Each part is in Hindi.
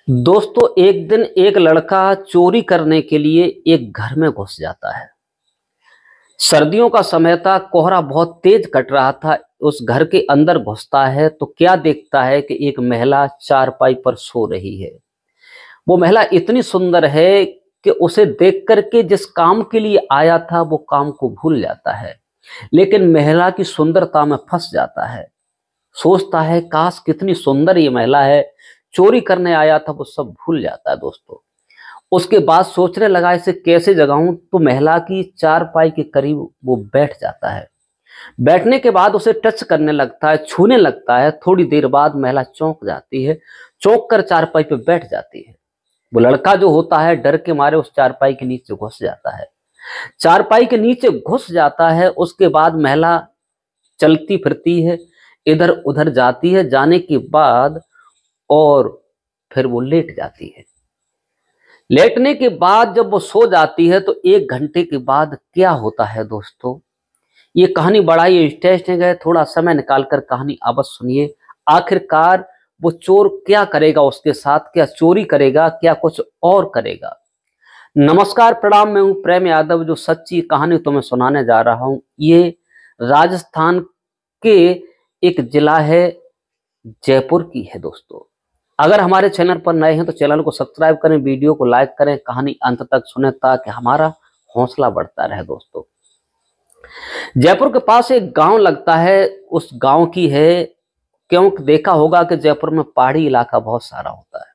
दोस्तों, एक दिन एक लड़का चोरी करने के लिए एक घर में घुस जाता है। सर्दियों का समय था, कोहरा बहुत तेज कट रहा था। उस घर के अंदर घुसता है तो क्या देखता है कि एक महिला चारपाई पर सो रही है। वो महिला इतनी सुंदर है कि उसे देख करके जिस काम के लिए आया था वो काम को भूल जाता है, लेकिन महिला की सुंदरता में फंस जाता है। सोचता है काश कितनी सुंदर ये महिला है, चोरी करने आया था, वो सब भूल जाता है दोस्तों। उसके बाद सोचने लगा इसे कैसे जगाऊं, तो महिला की चारपाई के करीब वो बैठ जाता है। बैठने के बाद उसे टच करने लगता है, छूने लगता है। थोड़ी देर बाद महिला चौंक जाती है, चौंक कर चारपाई पे बैठ जाती है। वो लड़का जो होता है डर के मारे उस चारपाई के नीचे घुस जाता है। चारपाई के नीचे घुस जाता है। उसके बाद महिला चलती फिरती है, इधर उधर जाती है, जाने के बाद और फिर वो लेट जाती है। लेटने के बाद जब वो सो जाती है तो 1 घंटे के बाद क्या होता है दोस्तों, ये कहानी बड़ा ही इंटरेस्टिंग है। थोड़ा समय निकालकर कहानी अवश्य सुनिए। आखिरकार वो चोर क्या करेगा, उसके साथ क्या चोरी करेगा, क्या कुछ और करेगा। नमस्कार, प्रणाम। मैं हूं प्रेम यादव, जो सच्ची कहानी तुम्हें सुनाने जा रहा हूं। ये राजस्थान के एक जिला है, जयपुर की है दोस्तों। अगर हमारे चैनल पर नए हैं तो चैनल को सब्सक्राइब करें, वीडियो को लाइक करें, कहानी अंत तक सुने ताकि हमारा हौसला बढ़ता रहे दोस्तों। जयपुर के पास एक गांव लगता है, उस गांव की है। क्योंकि देखा होगा कि जयपुर में पहाड़ी इलाका बहुत सारा होता है।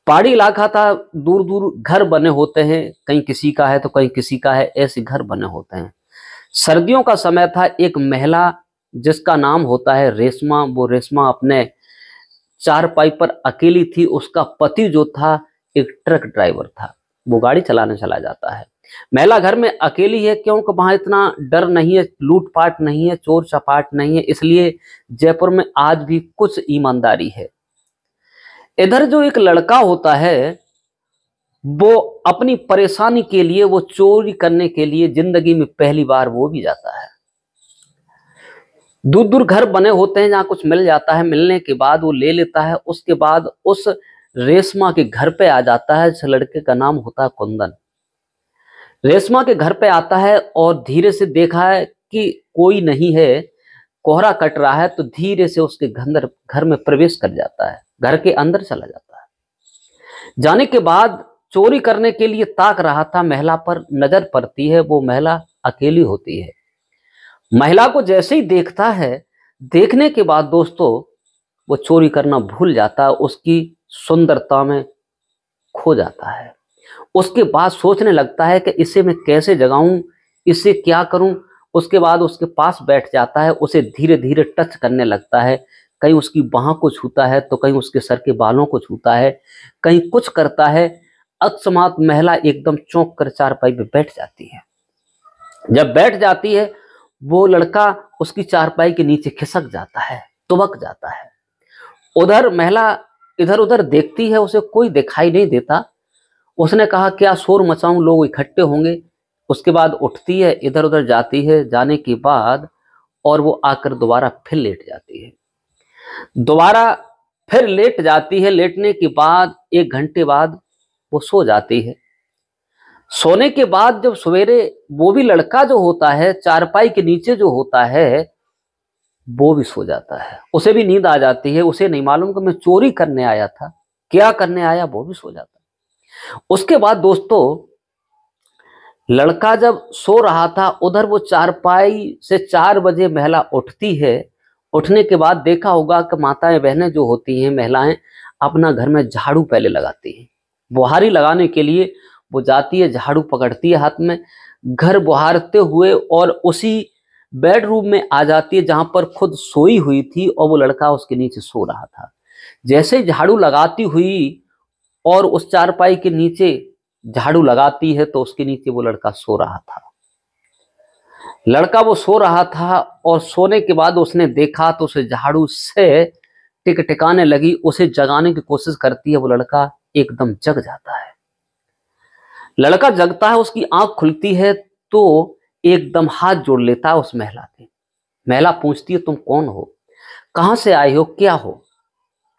पहाड़ी इलाका था, दूर दूर घर बने होते हैं, कहीं किसी का है तो कहीं किसी का है, ऐसे घर बने होते हैं। सर्दियों का समय था। एक महिला जिसका नाम होता है रेशमा, वो रेशमा अपने चारपाई पर अकेली थी। उसका पति जो था एक ट्रक ड्राइवर था, वो गाड़ी चलाने चला जाता है। महिला घर में अकेली है क्योंकि वहां इतना डर नहीं है, लूटपाट नहीं है, चोर चपाट नहीं है, इसलिए जयपुर में आज भी कुछ ईमानदारी है। इधर जो एक लड़का होता है वो अपनी परेशानी के लिए, वो चोरी करने के लिए जिंदगी में पहली बार वो भी जाता है। दूर दूर घर बने होते हैं, जहां कुछ मिल जाता है, मिलने के बाद वो ले लेता है। उसके बाद उस रेशमा के घर पे आ जाता है। इस लड़के का नाम होता है कुंदन। रेशमा के घर पे आता है और धीरे से देखा है कि कोई नहीं है, कोहरा कट रहा है, तो धीरे से उसके घर में प्रवेश कर जाता है, घर के अंदर चला जाता है। जाने के बाद चोरी करने के लिए ताक रहा था, महिला पर नजर पड़ती है। वो महिला अकेली होती है। महिला को जैसे ही देखता है, देखने के बाद दोस्तों वो चोरी करना भूल जाता है, उसकी सुंदरता में खो जाता है। उसके बाद सोचने लगता है कि इसे मैं कैसे जगाऊं, इसे क्या करूं। उसके बाद उसके पास बैठ जाता है, उसे धीरे धीरे टच करने लगता है। कहीं उसकी बाह को छूता है तो कहीं उसके सर के बालों को छूता है, कहीं कुछ करता है। अकस्मात महिला एकदम चौंक कर चारपाई पे बैठ जाती है। जब बैठ जाती है, वो लड़का उसकी चारपाई के नीचे खिसक जाता है, तुबक जाता है। उधर महिला इधर उधर देखती है, उसे कोई दिखाई नहीं देता। उसने कहा क्या शोर मचाऊं, लोग इकट्ठे होंगे। उसके बाद उठती है, इधर उधर जाती है, जाने के बाद और वो आकर दोबारा फिर लेट जाती है। दोबारा फिर लेट जाती है। लेटने के बाद 1 घंटे बाद वो सो जाती है। सोने के बाद जब सवेरे, वो भी लड़का जो होता है चारपाई के नीचे जो होता है वो भी सो जाता है। उसे भी नींद आ जाती है। उसे नहीं मालूम कि मैं चोरी करने आया था, क्या करने आया, वो भी सो जाता है। उसके बाद दोस्तों लड़का जब सो रहा था, उधर वो चारपाई से 4 बजे महिला उठती है। उठने के बाद देखा होगा कि माताएं बहनें जो होती हैं, महिलाएं अपना घर में झाड़ू पहले लगाती हैं। बुहारी लगाने के लिए वो जाती है, झाड़ू पकड़ती है हाथ में, घर बुहारते हुए और उसी बेडरूम में आ जाती है जहां पर खुद सोई हुई थी और वो लड़का उसके नीचे सो रहा था। जैसे ही झाड़ू लगाती हुई और उस चारपाई के नीचे झाड़ू लगाती है तो उसके नीचे वो लड़का सो रहा था। लड़का वो सो रहा था और सोने के बाद उसने देखा तो उसे झाड़ू से टिकटिकाने लगी, उसे जगाने की कोशिश करती है। वो लड़का एकदम जग जाता है। लड़का जगता है, उसकी आंख खुलती है तो एकदम हाथ जोड़ लेता है उस महिला के। महिला पूछती है तुम कौन हो, कहां से आए हो, क्या हो,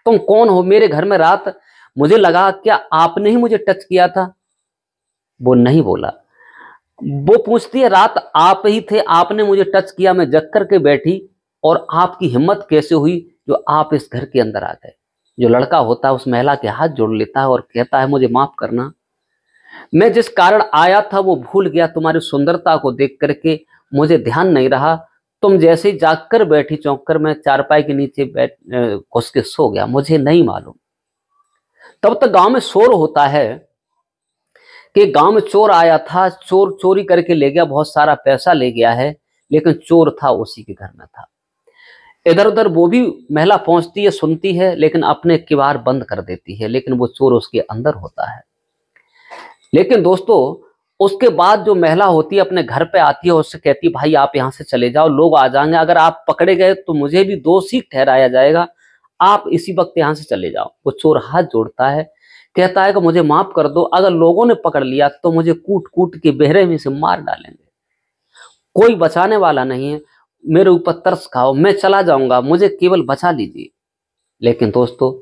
तुम कौन हो, मेरे घर में रात मुझे लगा क्या आपने ही मुझे टच किया था? वो नहीं बोला। वो पूछती है रात आप ही थे, आपने मुझे टच किया, मैं जग करके बैठी, और आपकी हिम्मत कैसे हुई जो आप इस घर के अंदर आ गए? जो लड़का होता है उस महिला के हाथ जोड़ लेता है और कहता है मुझे माफ करना, मैं जिस कारण आया था वो भूल गया, तुम्हारी सुंदरता को देख करके मुझे ध्यान नहीं रहा, तुम जैसे ही जाग कर बैठी चौंक कर मैं चारपाई के नीचे बैठ घुस के सो गया, मुझे नहीं मालूम। तब तक गांव में शोर होता है कि गांव में चोर आया था, चोर चोरी करके ले गया, बहुत सारा पैसा ले गया है, लेकिन चोर था उसी के घर में था। इधर उधर वो भी महिला पहुंचती है, सुनती है, लेकिन अपने किवाड़ बंद कर देती है, लेकिन वो चोर उसके अंदर होता है। लेकिन दोस्तों, उसके बाद जो महिला होती है अपने घर पे आती है, उससे कहती है भाई आप यहाँ से चले जाओ, लोग आ जाएंगे, अगर आप पकड़े गए तो मुझे भी दोषी ठहराया जाएगा, आप इसी वक्त यहाँ से चले जाओ। वो चोर हाथ जोड़ता है, कहता है कि मुझे माफ कर दो, अगर लोगों ने पकड़ लिया तो मुझे कूट कूट के बेहरे में से मार डालेंगे, कोई बचाने वाला नहीं है, मेरे ऊपर तरस खाओ, मैं चला जाऊंगा, मुझे केवल बचा लीजिए। लेकिन दोस्तों,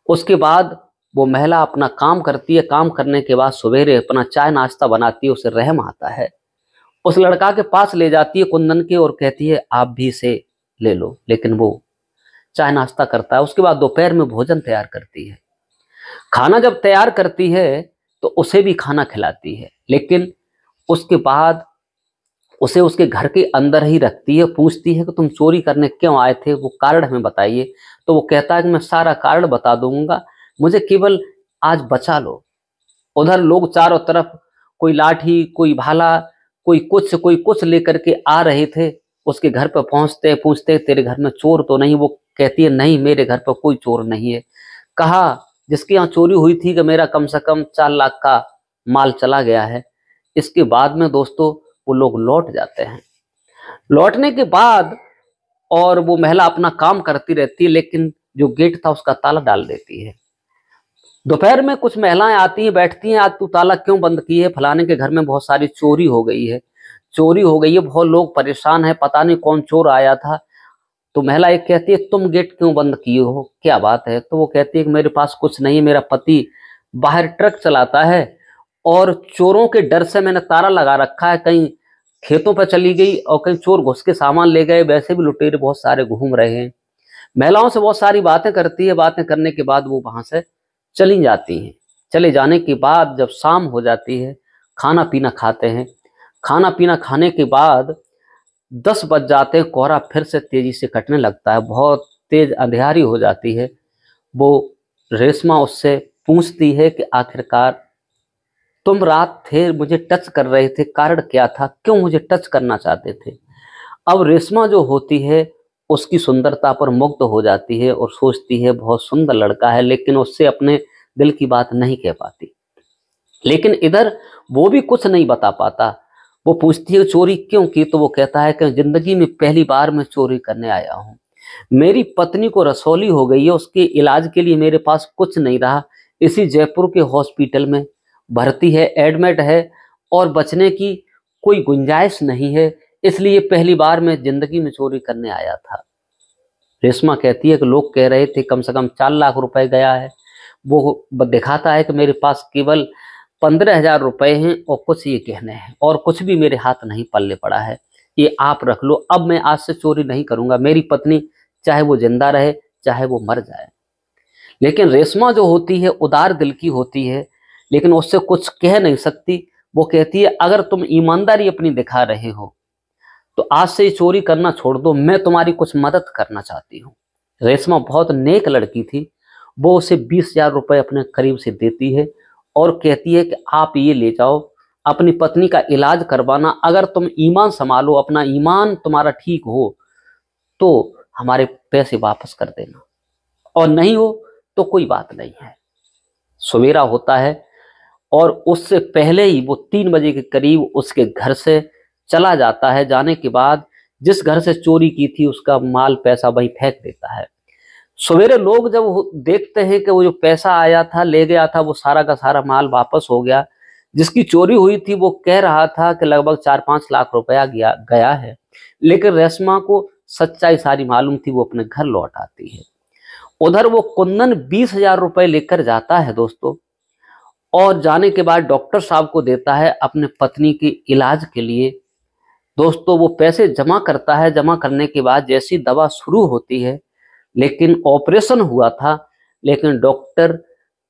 उसके बाद वो महिला अपना काम करती है, काम करने के बाद सवेरे अपना चाय नाश्ता बनाती है, उसे रहम आता है, उस लड़का के पास ले जाती है कुंदन के और कहती है आप भी इसे ले लो। लेकिन वो चाय नाश्ता करता है, उसके बाद दोपहर में भोजन तैयार करती है। खाना जब तैयार करती है तो उसे भी खाना खिलाती है, लेकिन उसके बाद उसे उसके घर के अंदर ही रखती है, पूछती है कि तुम चोरी करने क्यों आए थे, वो कारण हमें बताइए। तो वो कहता है कि मैं सारा कारण बता दूंगा, मुझे केवल आज बचा लो। उधर लोग चारों तरफ कोई लाठी, कोई भाला, कोई कुछ लेकर के आ रहे थे। उसके घर पर पहुंचते पूछते तेरे घर में चोर तो नहीं? वो कहती है नहीं, मेरे घर पर कोई चोर नहीं है। कहा जिसके यहाँ चोरी हुई थी कि मेरा कम से कम 4 लाख का माल चला गया है। इसके बाद में दोस्तों वो लोग लौट जाते हैं। लौटने के बाद और वो महिला अपना काम करती रहती है, लेकिन जो गेट था उसका ताला डाल देती है। दोपहर में कुछ महिलाएं आती हैं, बैठती हैं, आज तू ताला क्यों बंद की है? फलाने के घर में बहुत सारी चोरी हो गई है, चोरी हो गई है, बहुत लोग परेशान हैं, पता नहीं कौन चोर आया था। तो महिला एक कहती है तुम गेट क्यों बंद किए हो, क्या बात है? तो वो कहती है कि मेरे पास कुछ नहीं, मेरा पति बाहर ट्रक चलाता है और चोरों के डर से मैंने ताला लगा रखा है, कहीं खेतों पर चली गई और कहीं चोर घुस के सामान ले गए, वैसे भी लुटेरे बहुत सारे घूम रहे हैं। महिलाओं से बहुत सारी बातें करती है, बातें करने के बाद वो वहां से चली जाती हैं। चले जाने के बाद जब शाम हो जाती है, खाना पीना खाते हैं। खाना पीना खाने के बाद 10 बज जाते हैं, कोहरा फिर से तेजी से कटने लगता है, बहुत तेज अंधियारी हो जाती है। वो रेशमा उससे पूछती है कि आखिरकार तुम रात थे मुझे टच कर रहे थे, कारण क्या था, क्यों मुझे टच करना चाहते थे? अब रेशमा जो होती है उसकी सुंदरता पर मुग्ध हो जाती है और सोचती है बहुत सुंदर लड़का है, लेकिन उससे अपने दिल की बात नहीं कह पाती। लेकिन इधर वो भी कुछ नहीं बता पाता। वो पूछती है चोरी क्यों की? तो वो कहता है कि जिंदगी में पहली बार मैं चोरी करने आया हूँ, मेरी पत्नी को रसौली हो गई है, उसके इलाज के लिए मेरे पास कुछ नहीं रहा, इसी जयपुर के हॉस्पिटल में भर्ती है, एडमिट है, और बचने की कोई गुंजाइश नहीं है, इसलिए पहली बार मैं जिंदगी में चोरी करने आया था। रेशमा कहती है कि लोग कह रहे थे कम से कम 4 लाख रुपए गया है, वो दिखाता है कि मेरे पास केवल 15,000 रुपए हैं और कुछ ये गहने हैं, और कुछ भी मेरे हाथ नहीं पल्ले पड़ा है, ये आप रख लो, अब मैं आज से चोरी नहीं करूंगा, मेरी पत्नी चाहे वो जिंदा रहे चाहे वो मर जाए। लेकिन रेशमा जो होती है उदार दिल की होती है, लेकिन उससे कुछ कह नहीं सकती। वो कहती है अगर तुम ईमानदारी अपनी दिखा रहे हो तो आज से ये चोरी करना छोड़ दो, मैं तुम्हारी कुछ मदद करना चाहती हूँ। रेशमा बहुत नेक लड़की थी, वो उसे 20,000 रुपए अपने करीब से देती है और कहती है कि आप ये ले जाओ, अपनी पत्नी का इलाज करवाना, अगर तुम ईमान संभालो, अपना ईमान तुम्हारा ठीक हो तो हमारे पैसे वापस कर देना, और नहीं हो तो कोई बात नहीं है। सवेरा होता है और उससे पहले ही वो 3 बजे के करीब उसके घर से चला जाता है। जाने के बाद जिस घर से चोरी की थी उसका माल पैसा वहीं फेंक देता है। सवेरे लोग जब देखते हैं कि वो जो पैसा आया था ले गया था, वो सारा का सारा माल वापस हो गया, जिसकी चोरी हुई थी वो कह रहा था कि लगभग 4-5 लाख रुपया गया है, लेकिन रेशमा को सच्चाई सारी मालूम थी। वो अपने घर लौट आती है, उधर वो कुंदन 20,000 रुपए लेकर जाता है दोस्तों, और जाने के बाद डॉक्टर साहब को देता है अपने पत्नी के इलाज के लिए। दोस्तों वो पैसे जमा करता है, जमा करने के बाद जैसी दवा शुरू होती है, लेकिन ऑपरेशन हुआ था, लेकिन डॉक्टर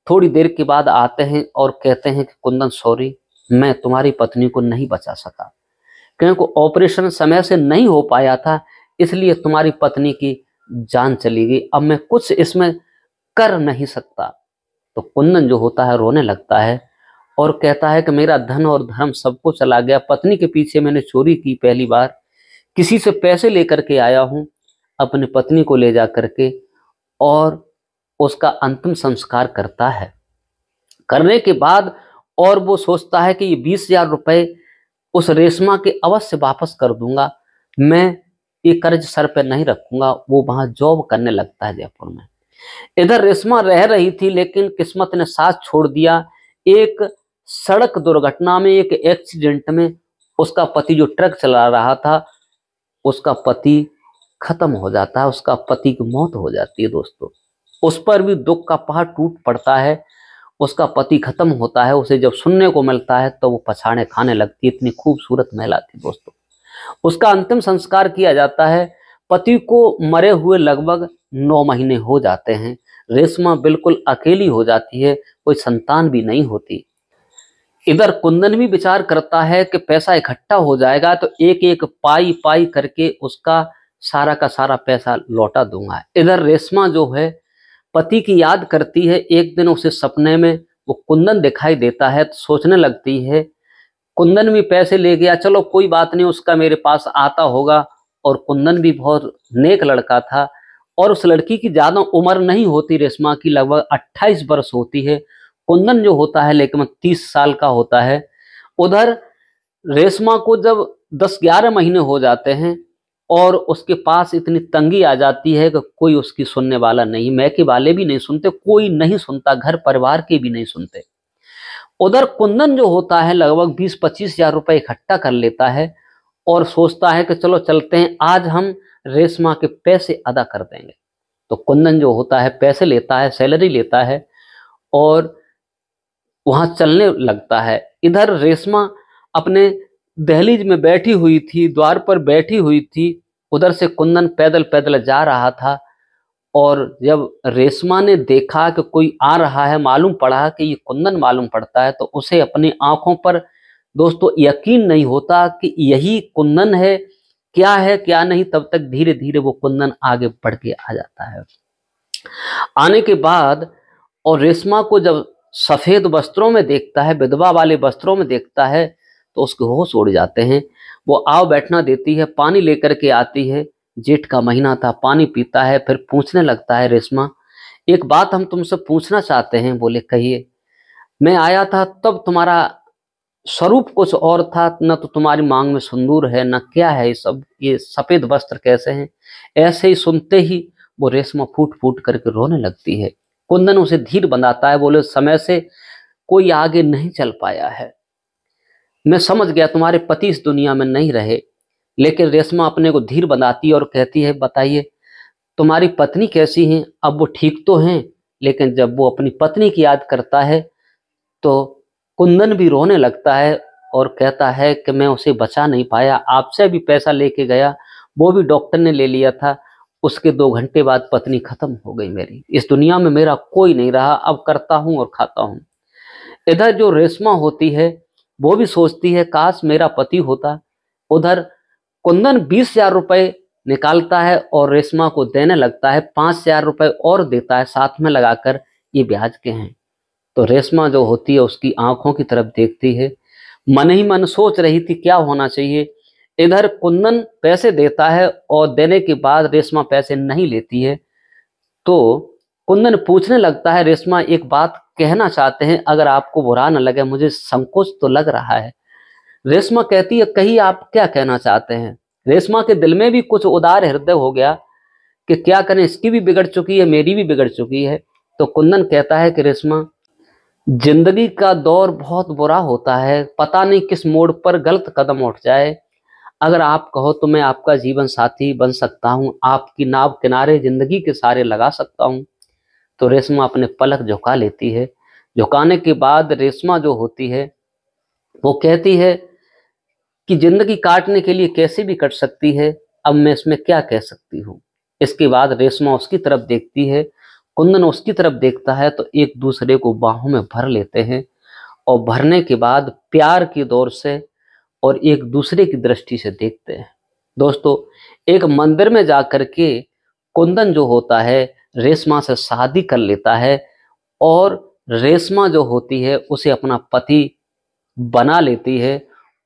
थोड़ी देर के बाद आते हैं और कहते हैं कि कुंदन सॉरी, मैं तुम्हारी पत्नी को नहीं बचा सका, क्योंकि ऑपरेशन समय से नहीं हो पाया था, इसलिए तुम्हारी पत्नी की जान चली गई। अब मैं कुछ इसमें कर नहीं सकता। तो कुंदन जो होता है रोने लगता है और कहता है कि मेरा धन और धर्म सबको चला गया, पत्नी के पीछे मैंने चोरी की, पहली बार किसी से पैसे लेकर के आया हूं अपनी पत्नी को ले जा करके, और उसका अंतिम संस्कार करता है। करने के बाद और वो सोचता है कि ये 20,000 रुपए उस रेशमा के अवश्य वापस कर दूंगा, मैं ये कर्ज सर पे नहीं रखूंगा। वो वहां जॉब करने लगता है जयपुर में। इधर रेशमा रह रही थी, लेकिन किस्मत ने साथ छोड़ दिया। एक सड़क दुर्घटना में, एक एक्सीडेंट में उसका पति जो ट्रक चला रहा था, उसका पति खत्म हो जाता है, उसका पति की मौत हो जाती है दोस्तों। उस पर भी दुख का पहाड़ टूट पड़ता है। उसका पति खत्म होता है, उसे जब सुनने को मिलता है तो वो पछाड़े खाने लगती है। इतनी खूबसूरत महिला थी दोस्तों। उसका अंतिम संस्कार किया जाता है। पति को मरे हुए लगभग 9 महीने हो जाते हैं। रेशमा बिल्कुल अकेली हो जाती है, कोई संतान भी नहीं होती। इधर कुंदन भी विचार करता है कि पैसा इकट्ठा हो जाएगा तो एक एक पाई पाई करके उसका सारा का सारा पैसा लौटा दूंगा। इधर रेशमा जो है पति की याद करती है। एक दिन उसे सपने में वो कुंदन दिखाई देता है, तो सोचने लगती है कुंदन भी पैसे ले गया, चलो कोई बात नहीं, उसका मेरे पास आता होगा। और कुंदन भी बहुत नेक लड़का था, और उस लड़की की ज्यादा उम्र नहीं होती, रेशमा की लगभग 28 वर्ष होती है। कुंदन जो होता है लेकिन 30 साल का होता है। उधर रेशमा को जब 10-11 महीने हो जाते हैं और उसके पास इतनी तंगी आ जाती है कि कोई उसकी सुनने वाला नहीं, मैके वाले भी नहीं सुनते, कोई नहीं सुनता, घर परिवार के भी नहीं सुनते। उधर कुंदन जो होता है लगभग 20-25 हजार रुपए इकट्ठा कर लेता है और सोचता है कि चलो चलते हैं, आज हम रेशमा के पैसे अदा कर देंगे। तो कुंदन जो होता है पैसे लेता है, सैलरी लेता है और वहां चलने लगता है। इधर रेशमा अपने दहलीज में बैठी हुई थी, द्वार पर बैठी हुई थी। उधर से कुंदन पैदल पैदल जा रहा था, और जब रेशमा ने देखा कि कोई आ रहा है, मालूम पड़ा कि ये कुंदन मालूम पड़ता है, तो उसे अपनी आंखों पर दोस्तों यकीन नहीं होता कि यही कुंदन है क्या नहीं। तब तक धीरे धीरे वो कुंदन आगे बढ़ के आ जाता है। आने के बाद और रेशमा को जब सफेद वस्त्रों में देखता है, विधवा वाले वस्त्रों में देखता है, तो उसके होश उड़ जाते हैं। वो आओ बैठना देती है, पानी लेकर के आती है। जेठ का महीना था, पानी पीता है, फिर पूछने लगता है रेशमा, एक बात हम तुमसे पूछना चाहते हैं। बोले कहिए। मैं आया था तब तुम्हारा स्वरूप कुछ और था, न तो तुम्हारी मांग में सिंदूर है, न क्या है ये सब, ये सफेद वस्त्र कैसे हैं। ऐसे ही सुनते ही वो रेशमा फूट फूट करके रोने लगती है। कुंदन उसे धीर बनाता है, बोले समय से कोई आगे नहीं चल पाया है, मैं समझ गया तुम्हारे पति इस दुनिया में नहीं रहे। लेकिन रेशमा अपने को धीर बनाती है और कहती है बताइए तुम्हारी पत्नी कैसी हैं। अब वो ठीक तो हैं, लेकिन जब वो अपनी पत्नी की याद करता है तो कुंदन भी रोने लगता है और कहता है कि मैं उसे बचा नहीं पाया, आपसे भी पैसा लेके गया, वो भी डॉक्टर ने ले लिया था, उसके 2 घंटे बाद पत्नी खत्म हो गई मेरी, इस दुनिया में मेरा कोई नहीं रहा, अब करता हूं और खाता हूं। इधर जो रेशमा होती है वो भी सोचती है काश मेरा पति होता। उधर कुंदन 20,000 रुपए निकालता है और रेशमा को देने लगता है। 5,000 रुपए और देता है साथ में लगाकर, ये ब्याज के हैं। तो रेशमा जो होती है उसकी आंखों की तरफ देखती है, मन ही मन सोच रही थी क्या होना चाहिए। इधर कुंदन पैसे देता है और देने के बाद रेशमा पैसे नहीं लेती है। तो कुंदन पूछने लगता है रेशमा एक बात कहना चाहते हैं, अगर आपको बुरा न लगे, मुझे संकोच तो लग रहा है। रेशमा कहती है कही आप क्या कहना चाहते हैं। रेशमा के दिल में भी कुछ उदार हृदय हो गया कि क्या करें, इसकी भी बिगड़ चुकी है, मेरी भी बिगड़ चुकी है। तो कुंदन कहता है कि रेशमा जिंदगी का दौर बहुत बुरा होता है, पता नहीं किस मोड़ पर गलत कदम उठ जाए। अगर आप कहो तो मैं आपका जीवन साथी बन सकता हूँ, आपकी नाव किनारे जिंदगी के सारे लगा सकता हूँ। तो रेशमा अपने पलक झुका लेती है। झुकाने के बाद रेशमा जो होती है वो कहती है कि जिंदगी काटने के लिए कैसे भी कट सकती है, अब मैं इसमें क्या कह सकती हूँ। इसके बाद रेशमा उसकी तरफ देखती है, कुंदन उसकी तरफ देखता है, तो एक दूसरे को बाहों में भर लेते हैं और भरने के बाद प्यार की दौर से और एक दूसरे की दृष्टि से देखते हैं। दोस्तों, एक मंदिर में जाकर के कुंदन जो होता है रेशमा से शादी कर लेता है और रेशमा जो होती है उसे अपना पति बना लेती है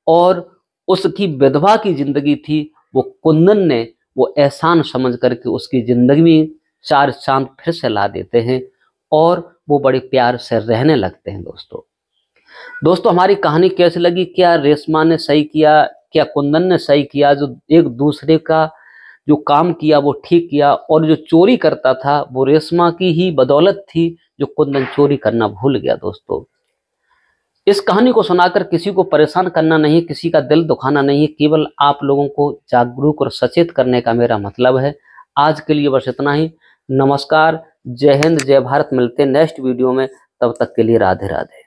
और उसकी विधवा की जिंदगी थी वो कुंदन ने वो एहसान समझ करके उसकी जिंदगी में चार चांद फिर से ला देते हैं और वो बड़े प्यार से रहने लगते हैं। दोस्तों हमारी कहानी कैसी लगी? क्या रेशमा ने सही किया, क्या कुंदन ने सही किया? जो एक दूसरे का जो काम किया वो ठीक किया, और जो चोरी करता था वो रेशमा की ही बदौलत थी जो कुंदन चोरी करना भूल गया। दोस्तों, इस कहानी को सुनाकर किसी को परेशान करना नहीं, किसी का दिल दुखाना नहीं, केवल आप लोगों को जागरूक और सचेत करने का मेरा मतलब है। आज के लिए बस इतना ही। नमस्कार, जय हिंद, जय भारत। मिलते हैं नेक्स्ट वीडियो में, तब तक के लिए राधे राधे।